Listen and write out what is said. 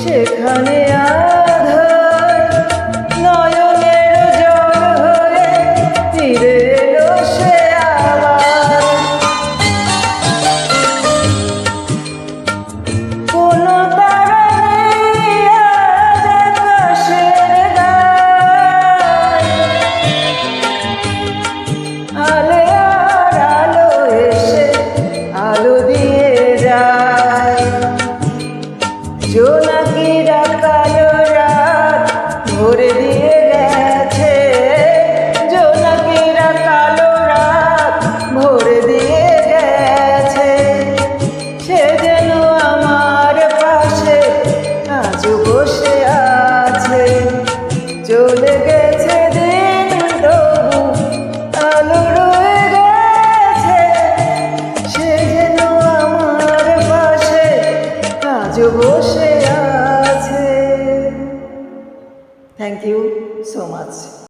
সেখানে আধার নয়নের জল হয়ে ফিরে এলো সে আবার। কোনো তারা নেই আজ আকাশের গায়ে, আলে আর আলো এসে আলো দিয়ে যায়। জোনাকিরা কালো রাত ভরে দিয়ে গেছে, জোনাকিরা কালো রাত ভরে দিয়ে গেছে। সে যেন আমার পাশে আজ বসে আছে, চলে গেছে দিন তবু আলো রয়ে গেছে। সে যেন আমার পাশে আজ বসে আছে। Thank you so much.